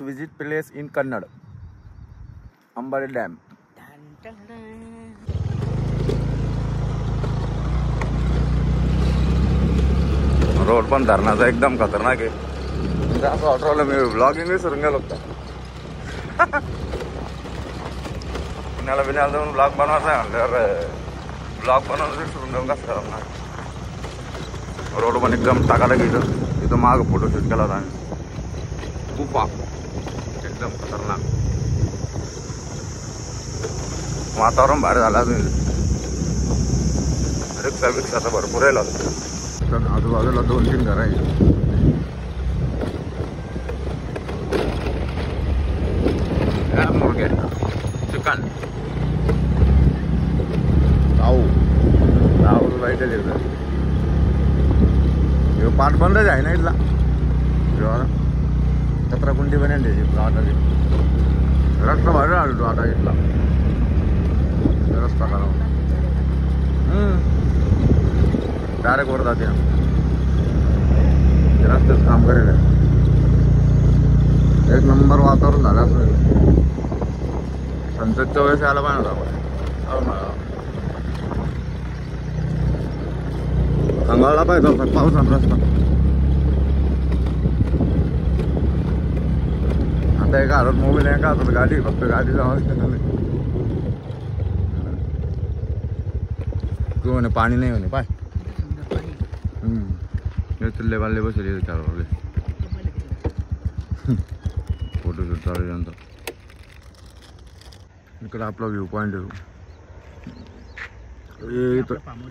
must visit place in Kannada. Ambari Dam. Road पण धरणाचा एकदम खतरनाक आहे. असं वाटलं मी ब्लॉगिंग विसरून गेलो होतो. पुण्याला बिण्याला जाऊन ब्लॉग बनवायचा आहे म्हणल्यावर ब्लॉग बनवून विसरून जाऊन कसं करणार. रोड पण एकदम टाकायला गेलं. तिथं माग फोटोशूट केला होता आम्ही. खूप एकदम खतरनाक वातावरण भारी झालं. अजून रिक्षा तर भरपूर राहिला. आजूबाजूला 2-3 घर आहे. मुर्गे चिकन राहुल बाईट पाठ बंदच आहे ना इथला. कचरा कुंडी बनवली आटाची. रस्ता भारी आलो तो आता इथला रस्ता करा. डायरेक्ट वर जाते. रस्त्याच काम करेल. एक नंबर वातावरण झालं असं. सनसेटच्या वेळेस यायला पाहिजे होता. सांगायला पाहिजे होता पावसाचा रस्ता. आता एका हातात मोबाईल एका हातात गाडी. फक्त गाडीचा आवाज नाही. तू म्हणे पाणी नाही म्हणे. पाय चिल्ले बाल्ले बसले त्यावर फोटोशूट चालू नंतर. इकडे आपला व्ह्यू पॉईंट आहे.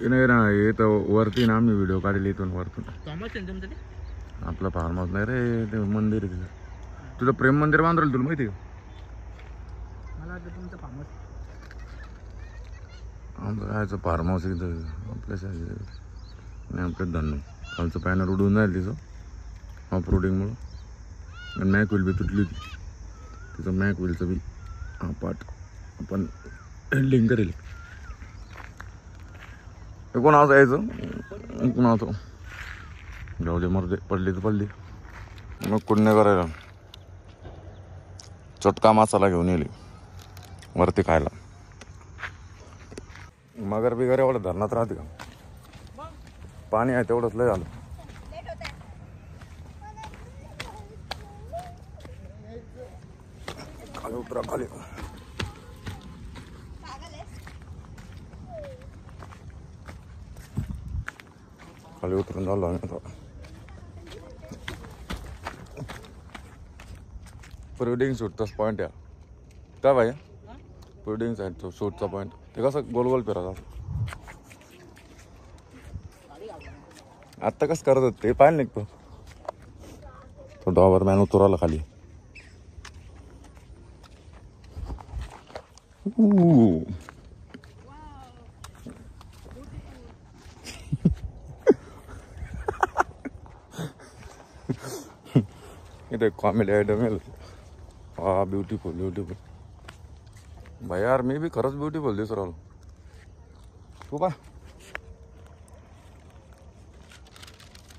नाही ना हे तर वरती ना आम्ही व्हिडिओ काढले इथून वरतून. आपलं फार्म हाऊस नाही रे. ते मंदिर आहे तिथं. तुझं प्रेम मंदिर बांधलं तुला माहिती आहे का? मला वाटतं तुमचं फार्म हाऊस. आमचं राहायचं फार्म हाऊस इथं आपल्या नाही. आपल्याच धान्य खालचं पॅनर उडून जाईल तिचं ऑफ रोडिंगमुळं. आणि मॅक व्हील बी तुटली होती. तिचं मॅक व्हीलचं बी हा पार्ट आपण एंडिंग करेल. कोणाचं यायचं कोणाचं जाऊ दे मरदे. पडली तर पडली. मग कुठने करायला चटका मसाला घेऊन येईल वरती खायला. मगर बिगर एवढं धरणात राहते का? पाणी आहे तेवढंच लय झालं. खाली उतरा खाली. खाली उतरून झालो आम्ही आता. प्रिवेडिंग शूटचाच पॉईंट आहे काय भाई? प्रिवेडिंग साईड शूटचा पॉईंट. ते कसं गोल गोल फिरत आत्ता कसं करत होत ते पाहिलं निघतो. तो डॉवर मॅन उतराला खाली. इथे कॉमेडी आयटम आहे. हा ब्युटिफुल ब्युटिफुल भाई यार. मी बी खरंच ब्युटिफुल दिसू राहिलो. तू पा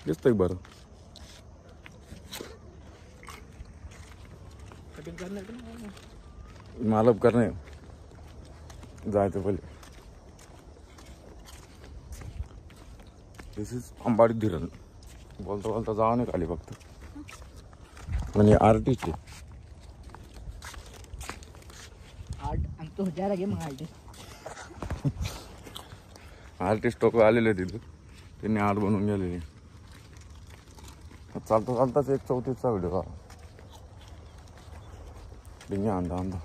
दिसतंय बरं. मालप करणे जायचं पहिले. दिस इज अंबाडी धरण. बोलता बोलता जावं नाही खाली फक्त. म्हणजे आर्टिस्ट आहे. आर्टिस्ट लोक आलेले तिथं. त्यांनी आर्ट बनवून गेलेले. चालता चालताच 1:34चा व्हिडिओ डिंग्या आणता आणता.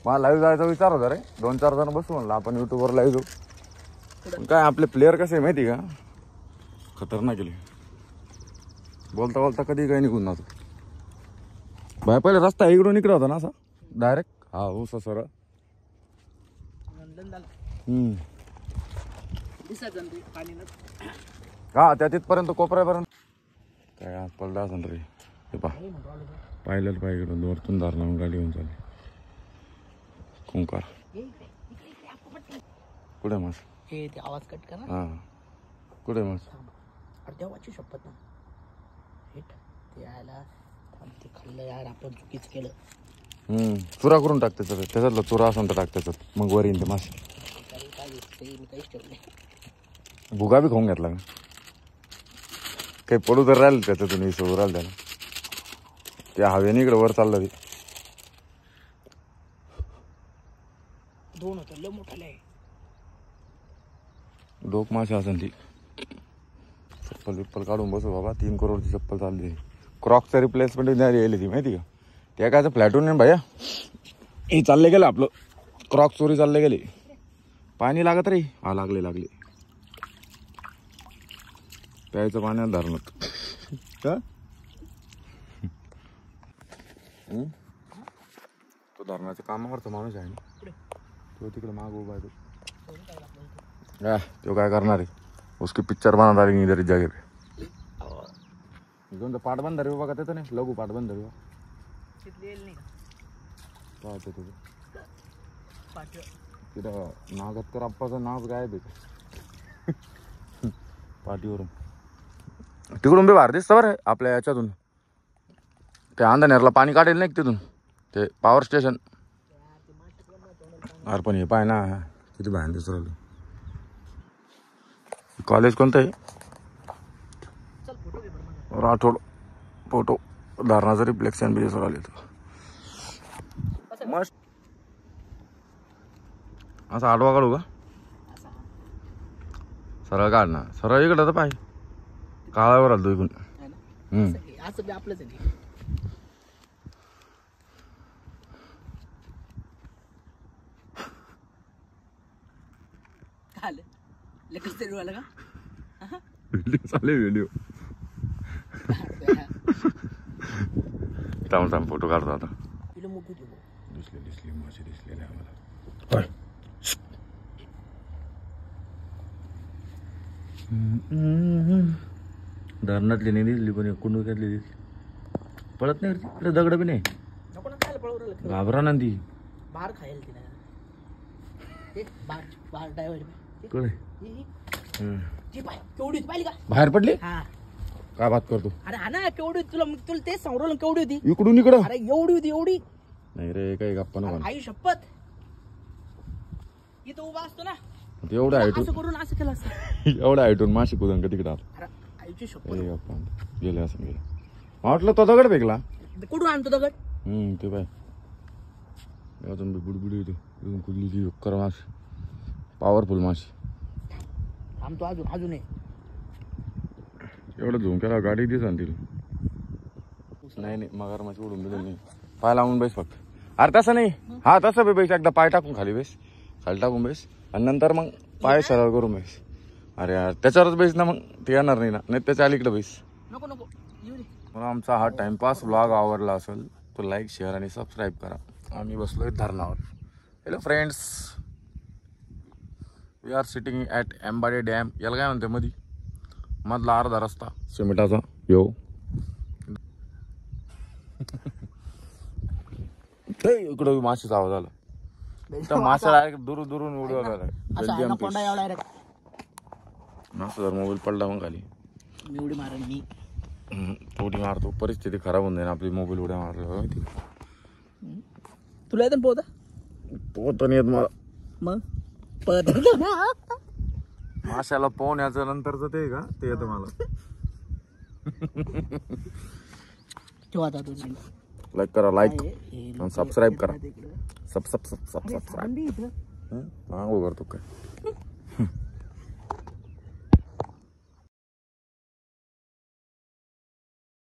मला लाईव्ह जायचा विचार होता रे. 2-4 जण बसू म्हणलं आपण युट्यूबवर लाईव्ह जाऊ. काय आपले प्लेअर कसे माहिती का? खतरनाक केले. बोलता बोलता कधी काही निघून जातो. बाय पहिले रस्ता इकडून इकडे होता ना असा डायरेक्ट. हा हो सर. हा त्या तिथपर्यंत कोपऱ्यापर्यंत काय आज पडला असेल रे. हे पा पाहिलं पाहिजे इकडून वरतून धार लावून गाडी घेऊन चालली. कुंकार कुठे मस हे ते आवाज कट करा. हा कुठे मस देवाची शपथ ना. हिट ते आला ते खाल्लं यार आपण चुकीच केलं. चुरा करून टाक त्याच्यातला चुरा असेल तर टाक त्याच्यात मग वर येईन ते मासे. मी काहीच ठेवलं नाही. भुगा बी खाऊन घेतला का काही पडू तर राहील त्याच्यातून विसरू राहिल त्याला त्या हवेने इकडे वर चाललं ते. दोन होतं लय मोठाले आहे. डोक मासे असेल ती. चप्पल बिप्पल काढून बसू बाबा. 3 करोडची चप्पल चालली. क्रॉक्सचा रिप्लेसमेंट येईल ती माहिती का. त्या कायचं फ्लॅटून नाही भैया हे चालले गेलं आपलं. क्रॉक्स चोरी चालले गेले. पाणी लागत रे. हा लागले प्यायचं पाण्यात धरणत का. तो धरणाच्या कामावरचा माणूस आहे ना तो तिकडे माग उभा आहे तो. तो काय करणार आहे उसकी पिक्चर बना डालेंगे इधर इस जगह पे. इकडून तर पाटबंधार बघा त्याचं नाही लघु पाटबंधार पाहतो तुझं तिथं नागतकर आप्पाचं नाव काय आहे पाठीवरून. तिकडून बी भार दिसतं बरं आपल्या याच्यातून. ते अंधानेरला पाणी काढेल नाही तिथून ते पॉवर स्टेशन. अरे पण हे पाय ना किती बाहेर दिसू राहिलं. कॉलेज कोणतं आहे. राठोड फोटो धरणाचं रिफ्लेक्शन बी दिसू राहिले. मस्त असा आडवा काढू का सरळ काढ ना. सरळ इकडं तर पाय काळावर आलो इकडून. आपलंच आहे. व्हिडिओ चालेल व्हिडिओ. थांब फोटो काढतो आता. दिसले मासे दिसलेले आम्हाला. धरणातली नाही दिसली पण कुंडूक्यातली दिसली. पळत नाही तिकडे दगड बी नाही. घाबरा ना ती बाहेर खायला बाहेर पडली. काय बात करतो. अरे हा ना केवढी तुला तेच सांगू केवढी होती. इकडून इकडं अरे एवढी होती एवढी नाही रे काही गप्पा ना. आई शपथ इथं उभा असतो ना एवढ्या हाईटून असं करून असं केलं असतं. एवढ्या हाईटून माशी कुदन का तिकडे अरे आईची शपथ गप्पा गेले असं गेलं. वाटलं तो दगड फेकला. कुठून आणतो दगड. ते बाय अजून बुडबुडी होती कुदली ती कर माशी पॉवरफुल माशी. आमतो अजून एवढं झूम केला गाडी दिसा तिला. नाही मगर माशी उडून दिली नाही. पाय लावून बेस फक्त. अरे तसं नाही हा तसं बी बेस एकदा पाय टाकून खाली बेस खाली टाकून बेस आणि नंतर मग पाय सरळ करून बेस. अरे यार त्याच्यावरच बेस ना मग ते येणार नाही ना. नाही त्याच्या अलीकडे बेस. नको मला आमचा हा टाइमपास व्लॉग आवडला असेल तर लाईक शेअर आणि सबस्क्राईब करा. आम्ही बसलोय धरणावर. Hello friends we are sitting at एम्बाडे डॅम. याला काय म्हणते मध्ये मधला अर्धा रस्ता सिमेंटाचा यो. इकडं माशीचा आवाज आला. मासा डायरेक्ट दुरून उडवा बेल्जियम मासा जर मोबाईल पडला मग खाली उडी मारेन मी. उडी मारतो परिस्थिती खराब होऊन जाईल आपली. मोबाईल उड्या मारला माहिती तुला येतं पोहता. पोहता नाही येत मला. मग माशाला पोहण्याचं नंतरच ते का ते येतं मला. लाईक करा लाईक सबस्क्राईब करा. सबस्क्राईब करतो काय